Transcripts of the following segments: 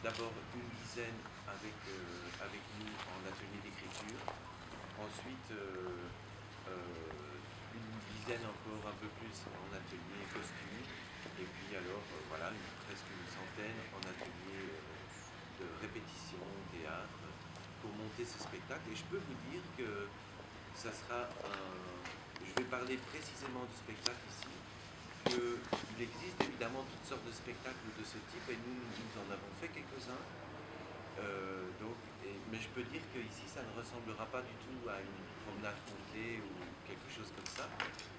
d'abord une dizaine avec nous en atelier d'écriture, ensuite une dizaine encore un peu plus en atelier costume, et puis alors voilà, presque une centaine en atelier de répétition, théâtre, pour monter ce spectacle. Et je peux vous dire que ça sera je vais parler précisément du spectacle ici, qu'il existe évidemment toutes sortes de spectacles de ce type, et nous en avons fait quelques-uns. Mais je peux dire qu'ici, ça ne ressemblera pas du tout à une promenade comptée ou quelque chose comme ça.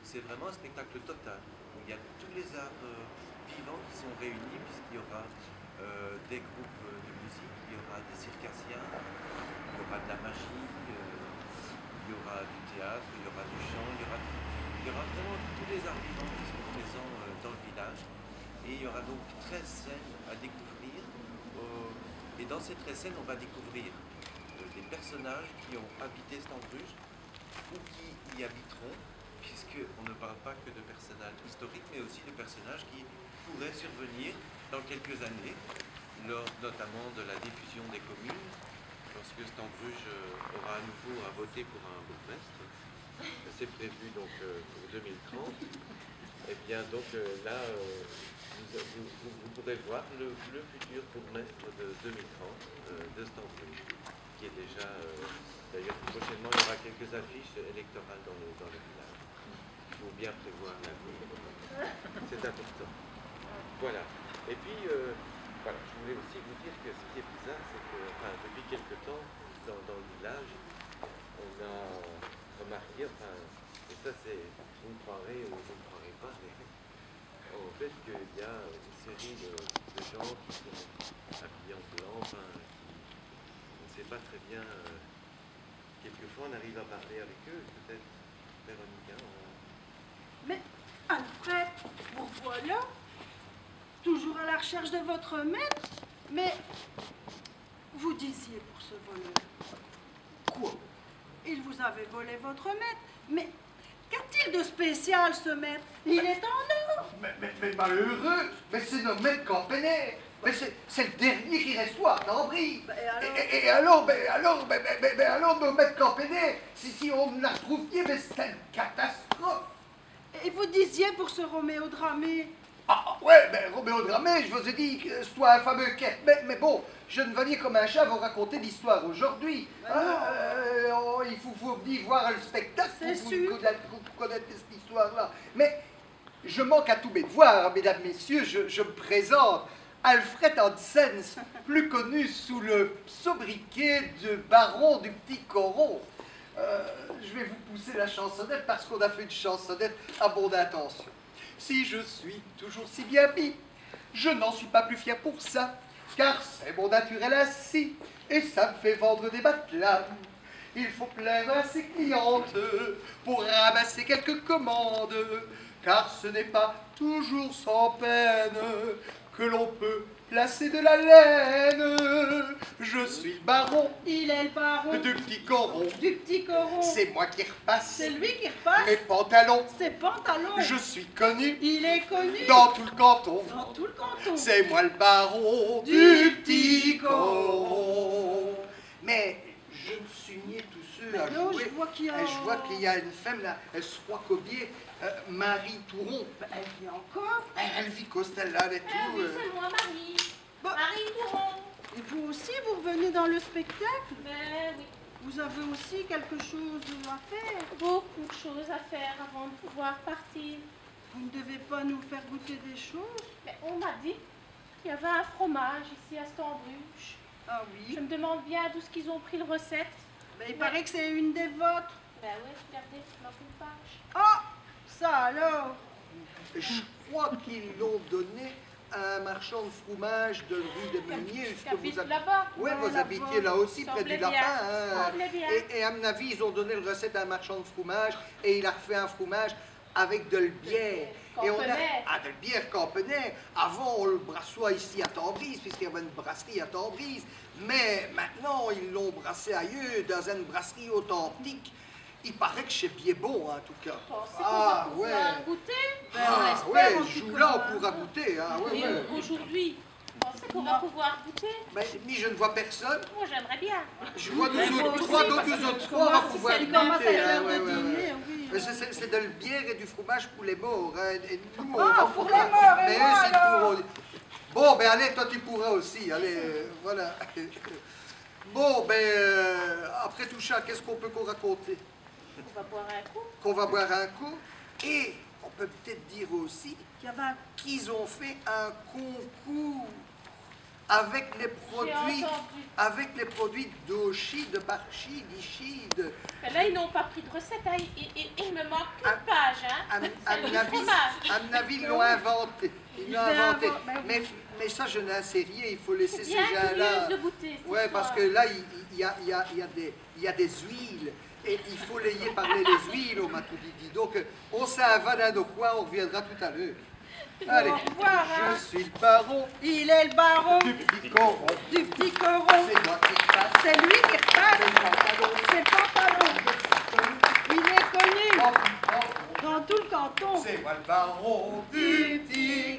C'est vraiment un spectacle total, où il y a tous les arts vivants qui sont réunis, puisqu'il y aura des groupes de musique, il y aura des circassiens, il y aura de la magie, il y aura du théâtre, il y aura du chant, il y aura vraiment tous les arts vivants qui sont présents dans le village. Et il y aura donc 13 scènes à découvrir. Et dans ces 13 scènes, on va découvrir des personnages qui ont habité Stambruge ou qui y habiteront, puisqu'on ne parle pas que de personnages historiques, mais aussi de personnages qui pourraient survenir dans quelques années, lors notamment de la diffusion des communes, lorsque Stambruge aura à nouveau à voter pour un bourgmestre. C'est prévu donc pour 2030. Et bien donc là, vous pourrez voir le futur bourgmestre de 2030 de Stambruge, qui est déjà, d'ailleurs prochainement il y aura quelques affiches électorales dans le village. Il faut bien prévoir l'avenir, c'est important. Voilà. Et puis, voilà, je voulais aussi vous dire que ce qui est bizarre, c'est que depuis quelque temps, dans le village, on a remarqué, et ça c'est, vous me croirez ou vous ne me croirez pas, mais au fait qu'il y a une série de gens qui sont habillés en blanc, on ne sait pas très bien, quelquefois on arrive à parler avec eux, peut-être, Véronica. Mais, Alfred, vous voilà, toujours à la recherche de votre maître, mais vous disiez pour ce voleur. Quoi? Il vous avait volé votre maître, mais qu'a-t-il de spécial, ce maître? Il est en or. Mais malheureux, mais c'est notre maître Campenet. Mais c'est le dernier qui reste à Tambry. Et alors, nos maîtres Campenet, si on la retrouviez, mais c'est une catastrophe. Et vous disiez pour ce Roméo Dramé? Ah ouais, mais Roméo Dramé, je vous ai dit que c'est un fameux quai. Mais bon, je ne venais comme un chat vous raconter l'histoire aujourd'hui. Il faut venir voir le spectacle pour connaître cette histoire-là. Mais je manque à tous mes devoirs, mesdames, messieurs, je me présente. Alfred Hansens, plus connu sous le sobriquet de baron du Petit Coron. Je vais vous pousser la chansonnette parce qu'on a fait une chansonnette à bonne intention. Si je suis toujours si bien mis, je n'en suis pas plus fier pour ça, car c'est mon naturel ainsi, et ça me fait vendre des matelas. Il faut plaire à ses clientes pour ramasser quelques commandes, car ce n'est pas toujours sans peine que l'on peut placer de la laine. Je suis le baron. Il est le baron. Du Petit Coron. Du Petit Coron. C'est moi qui repasse. C'est lui qui repasse. Mes pantalons. Ses pantalons. Je suis connu. Il est connu. Dans tout le canton. Dans tout le canton. C'est moi le baron du Petit Coron. Mais je me suis mis tout seul à non, jouer. je vois qu'il y a une femme là, elle se croit Cobier, Marie Touron. Elle vit encore. Elle vit Costellane et tout. Oui, c'est moi, Marie. Marie Touron. Et vous aussi, vous revenez dans le spectacle? Mais oui. Vous avez aussi quelque chose à faire? Beaucoup de choses à faire avant de pouvoir partir. Vous ne devez pas nous faire goûter des choses? Mais on m'a dit qu'il y avait un fromage ici à Stambruge. Ah oui? Je me demande bien d'où ce qu'ils ont pris le recette. Ben, il paraît que c'est une des vôtres. Ben oui, regardez, dans une page. Ah! Ça alors? Je crois qu'ils l'ont donné à un marchand de fromage de rue des Meuniers. Qui habite là-bas. Oui, Ouais, vous là-bas. habitiez là aussi, près Semblait du lapin. bien. Semblait bien. Et à mon avis, ils ont donné le recette à un marchand de fromage et il a refait un fromage avec de la bière. Et on a, de la bière Campenet. Avant, on le brassoit ici à Tambrise, puisqu'il y avait une brasserie à Tambrise. Mais maintenant, ils l'ont brassé ailleurs, dans une brasserie authentique. Il paraît que c'est bien bon, en tout cas. Pensez qu'on va pouvoir goûter? Ben, on l'espère, en je tout joue cas. là, on pourra goûter. Hein, Et aujourd'hui, pensez c'est qu'on va pouvoir goûter. Mais ni je ne vois personne. Moi, j'aimerais bien. Je vois Mais nous moi autres aussi, trois, parce donc que nous autres je trois, on va commence- pouvoir il commence à goûter. être l'heure hein, de ouais, ouais, dîner, ouais. oui. Mais c'est de la bière et du fromage pour les morts. Hein. Et nous, on Ah, va pour pouvoir. les morts, et Mais moi, eux, s'ils alors pourront. Bon, ben allez, toi tu pourras aussi. Allez, voilà. Bon, ben, après tout ça, qu'est-ce qu'on peut qu'on raconter? On va boire un coup. Qu'on va boire un coup. Et on peut peut-être dire aussi Il y avait un... qu'ils ont fait un concours avec les produits, entendu. avec les produits d'Oshi, de Barchi, d'Ishi, de... Mais là, ils n'ont pas pris de recette. Hein. Il me manque Ah, une page. Hein. À Celle mon du avis, fromage. à mon avis, ils l'ont inventé. Ils l'ont l'ont inventé. inventé, Mais ça, je n'en sais rien. Il faut laisser ces Bien gens-là. curieuse de goûter. cette Ouais, parce fois. que là, il y a des huiles. Et il faut layer parler les huiles au Matoudidi. Donc, on s'en va dans nos coins. On reviendra tout à l'heure. Allez, Au revoir, hein. je suis le baron Il est le baron du petit coron. du petit coron. C'est moi qui passe. C'est lui qui repasse. C'est le pantalon. C'est le pantalon. Il est connu Oh, oh, dans tout le canton. c'est moi le baron du petit